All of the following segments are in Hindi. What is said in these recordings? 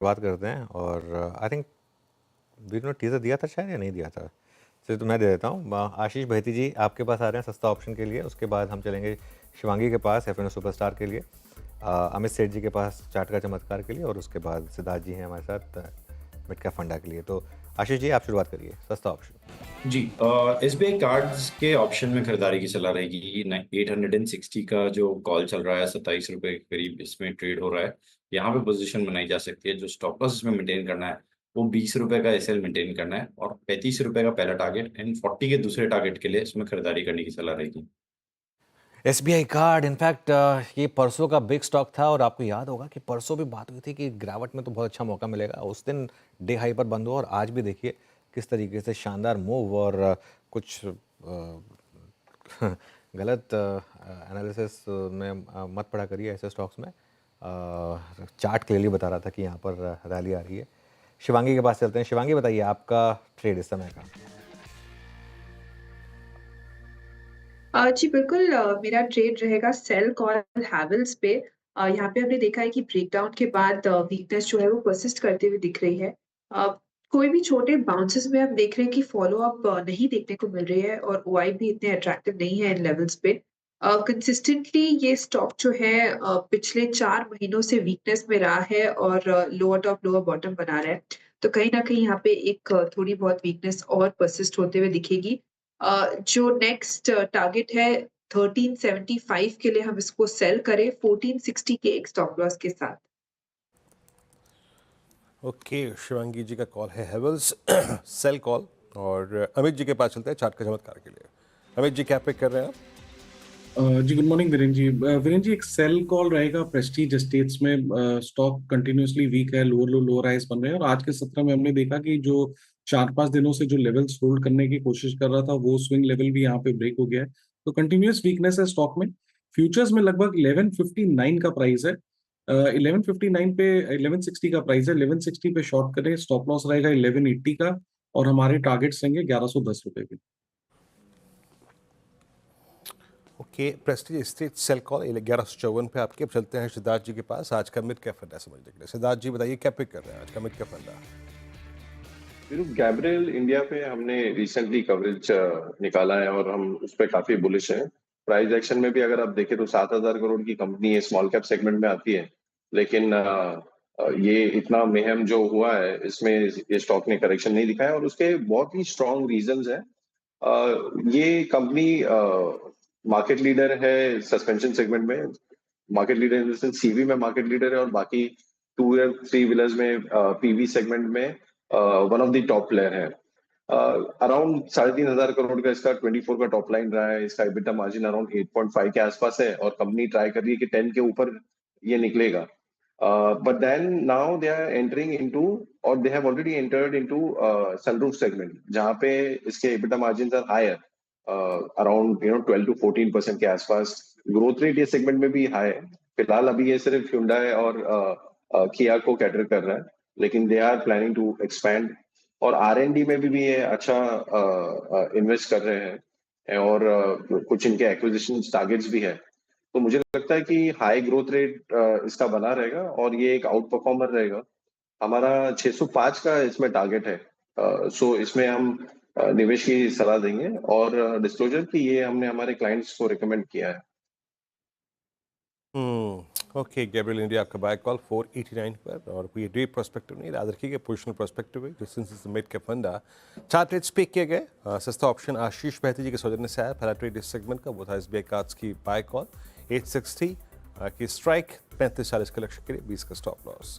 बात करते हैं और आई थिंक वीर ने टीज़र दिया था शायद या नहीं दिया था। चलिए तो मैं दे देता हूँ। आशीष भैती जी आपके पास आ रहे हैं सस्ता ऑप्शन के लिए, उसके बाद हम चलेंगे शिवांगी के पास एफ सुपरस्टार के लिए, अमित सेठ जी के पास चाट का चमत्कार के लिए, और उसके बाद सिद्धार्थ जी हैं हमारे साथ मिड कैप फंडा के लिए। तो आशीष जी आप शुरुआत करिए, सस्ता ऑप्शन। जी। SBI कार्ड्स के ऑप्शन में खरीदारी की सलाह रहेगी। 860 का जो कॉल चल रहा है, 27 रुपए के करीब इसमें ट्रेड हो रहा है। यहाँ पे पोजीशन बनाई जा सकती है। जो स्टॉप लॉस इसमें मेंटेन करना है वो 20 रुपए का एसएल मेंटेन करना है, और 35 रुपए का पहला टारगेट एंड 40 के दूसरे टारगेट के लिए इसमें खरीदारी करने की सलाह रहेगी। एसबीआई कार्ड इनफैक्ट ये परसों का बिग स्टॉक था, और आपको याद होगा कि परसों भी बात हुई थी कि गिरावट में तो बहुत अच्छा मौका मिलेगा। उस दिन डे हाई पर बंद हुआ, और आज भी देखिए किस तरीके से शानदार मूव, और कुछ गलत एनालिसिस में मत पड़ा करिए ऐसे स्टॉक्स में। चार्ट क्लियरली बता रहा था कि यहाँ पर रैली आ रही है। शिवांगी के पास चलते हैं। शिवांगी बताइए आपका ट्रेड इस समय का। जी बिल्कुल, मेरा ट्रेड रहेगा सेल कॉल हैवेल्स पे। यहाँ पे हमने देखा है कि ब्रेकडाउन के बाद वीकनेस जो है वो परसिस्ट करते हुए दिख रही है। अ, कोई भी छोटे बाउंसेस में हम देख रहे हैं कि फॉलो अप नहीं देखने को मिल रही है, और ओआई भी इतने अट्रैक्टिव नहीं है इन लेवल्स पे। कंसिस्टेंटली ये स्टॉक जो है पिछले 4 महीनों से वीकनेस में रहा है, और लोअर टॉप लोअर बॉटम बना रहा है। तो कहीं ना कहीं यहाँ पे एक थोड़ी बहुत वीकनेस और परसिस्ट होते हुए दिखेगी। जो नेक्स्ट टारगेट है 1375 के लिए हम इसको सेल करें 1460 के एक स्टॉप लॉस के साथ। ओके, शिवांगी जी का कॉल है हेवल्स सेल कॉल। और अमित जी के पास चलते हैं चार्ट का चमत्कार के लिए। अमित जी क्या पिक कर रहे हैं आप? जी गुड मॉर्निंग वीरेन जी। वीरेन जी, एक सेल कॉल रहेगा प्रेस्टीज एस्टेट्स में। स्टॉक कंटिन्यूअसली वीक है, लोअर लो लोअर हाइस बन रहे हैं, और आज के सत्र में हमने देखा कि जो 4-5 दिनों से जो लेवल्स होल्ड करने की कोशिश कर रहा था वो स्विंग लेवल भी यहाँ पे ब्रेक हो गया है। तो कंटिन्यूअस वीकनेस है स्टॉक में। फ्यूचर्स में लगभग 1159 का प्राइस है। 1159 पे 1160 का प्राइस है। 1160 पे शॉर्ट करें, स्टॉप लॉस रहेगा 1180 का, और हमारे टारगेट्स रहेंगे 1110 रुपए के। Okay, Prestige state sell call 1154 पे आपके। अब चलते हैं सिद्धार्थ जी के पास आज का मिड कैप फंडा समझने के लिए। सिद्धार्थ जी बताइए क्या पिक कर रहे हैं आज का मिड कैप फंडा? गैब्रियल इंडिया पे हमने रिसेंटली कवरेज निकाला है और हम उस पर काफी बुलिश हैं। प्राइस एक्शन में भी अगर आप देखें तो 7,000 करोड़ की कंपनी है, स्मॉल कैप सेगमेंट में आती है, लेकिन ये इतना मेहम जो हुआ है इसमें ये स्टॉक ने करेक्शन नहीं दिखाया, और उसके बहुत ही स्ट्रॉन्ग रीजंस हैं। ये कंपनी मार्केट लीडर है सस्पेंशन सेगमेंट में, market leader in the sense CV में मार्केट लीडर है, और बाकी 2 व्हीलर 3 व्हीलर्स में पीवी सेगमेंट में one of the top player है। अराउंड 3,500 करोड़ का इसका 24 का टॉप लाइन रहा है। इसका EBITDA मार्जिन अराउंड 8.5 के आसपास है, और कंपनी ट्राई कर रही है कि 10 के ऊपर ये निकलेगा। But then now they are entering into, और they have already entered into sunroof segment, जहां पे इसके EBITDA margin are higher, around 12 to 14% के आसपास। ग्रोथ रेट ये सेगमेंट में भी हाई है। फिलहाल अभी ये सिर्फ Hyundai और किया को कैटर कर रहा है, लेकिन they are planning to expand, और R&D में भी ये अच्छा इन्वेस्ट कर रहे हैं, और कुछ इनके एक्विजिशन टारगेट्स भी है। तो मुझे लगता है कि हाई ग्रोथ रेट इसका बना रहेगा, और ये एक आउट परफॉर्मर रहेगा। हमारा 605 का इसमें टारगेट है। सो इसमें हम निवेश की सलाह देंगे, और डिस्क्लोजर कि ये हमने हमारे क्लाइंट्स को रिकमेंड किया है। ओके, गैब्रियल इंडिया आपका बाय कॉल 489 पर, और कोई डे प्रोस्पेक्टिव नहीं, याद रखिएगा पोजिशनल प्रोस्पेक्टिव है, सिंस इज मिड कैप फंडा। चार्ट रेट्स पिक किए गए। सस्ता ऑप्शन आशीष बहती जी के सौजन्य से आया। पहला ट्रेड इस सेगमेंट का वो था एसबीआई कार्ड्स की बाय कॉल 860 की स्ट्राइक, 3540 के लक्ष्य के लिए 20 का स्टॉप लॉस।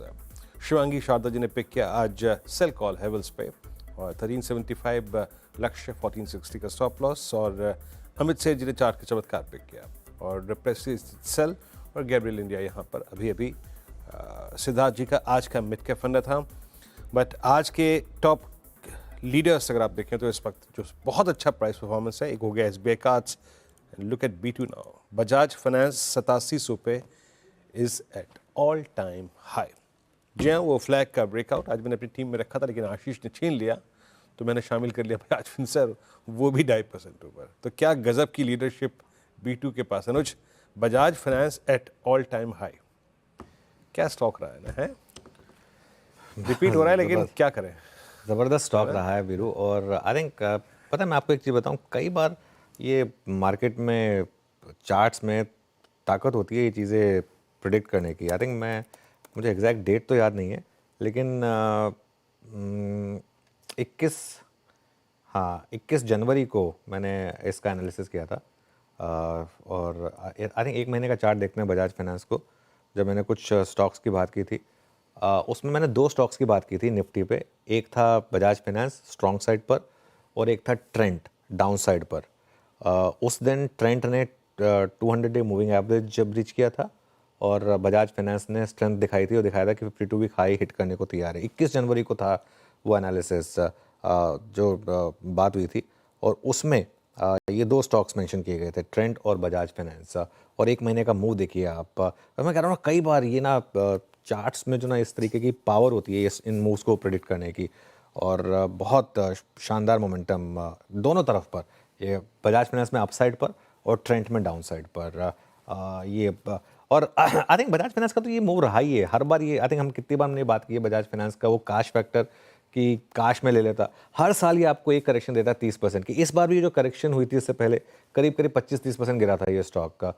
शिवांगी शारदा जी ने पिक किया आज सेल कॉल हेवल्स पे, और 1375 लक्ष्य, 1460 का स्टॉप लॉस। और अमित सेठ जी ने चार्ट का चमत्कार पिक किया, और प्रेस्टीज सेल और गैब्रियल इंडिया यहाँ पर अभी सिद्धार्थ जी का आज का मिड कैप फंडा था। बट आज के टॉप लीडर्स अगर आप देखें तो इस वक्त जो बहुत अच्छा प्राइस परफॉर्मेंस है, एक हो गया SBI cards, look at B2 now. Bajaj finance 8700 पे is at all time high. जी हाँ, वो फ्लैग का ब्रेकआउट आज मैंने अपनी टीम में रखा था, लेकिन आशीष ने छीन लिया तो मैंने शामिल कर लिया बजाज फिनसर, वो भी 2.5% ऊपर। तो क्या गजब की लीडरशिप B2 के पास। Anuj, Bajaj finance at all time high, क्या स्टॉक रहा है ना है? रिपीट हो रहा है, लेकिन जबरदस्त। क्या करें। ज़बरदस्त स्टॉक रहा है वीरू। और आई थिंक पता है, मैं आपको एक चीज़ बताऊं, कई बार ये मार्केट में चार्ट्स में ताकत होती है ये चीज़ें प्रिडिक्ट करने की। आई थिंक मुझे एग्जैक्ट डेट तो याद नहीं है, लेकिन 21 जनवरी को मैंने इसका एनालिसिस किया था। और आई थिंक 1 महीने का चार्ट देखते हैं बजाज फाइनेंस को, जब मैंने कुछ स्टॉक्स की बात की थी। उसमें मैंने 2 स्टॉक्स की बात की थी निफ्टी पे। एक था बजाज फाइनेंस स्ट्रॉन्ग साइड पर, और एक था ट्रेंट डाउन साइड पर। उस दिन ट्रेंट ने 200 डे मूविंग एवरेज जब रीच किया था, और बजाज फाइनेंस ने स्ट्रेंथ दिखाई थी और दिखाया था कि 52 वीक हाई हिट करने को तैयार है। 21 जनवरी को था वो एनालिसिस जो बात हुई थी, और उसमें ये 2 स्टॉक्स मेंशन किए गए थे, ट्रेंट और बजाज फाइनेंस। और 1 महीने का मूव देखिए आप। और मैं कह रहा हूँ ना, कई बार ये ना चार्ट्स में जो ना इस तरीके की पावर होती है इन मूव्स को प्रेडिक्ट करने की, और बहुत शानदार मोमेंटम दोनों तरफ पर, ये बजाज फाइनेंस में अपसाइड पर और ट्रेंट में डाउन साइड पर। और आई थिंक बजाज फाइनेंस का तो ये मूव रहा ही है हर बार। ये आई थिंक हम कितनी बार हमने बात की है बजाज फाइनेंस का, वो काश फैक्टर कि काश में ले लेता। हर साल ये आपको एक करेक्शन देता है 30% की। इस बार भी जो करेक्शन हुई थी इससे पहले करीब 25-30% गिरा था ये स्टॉक का।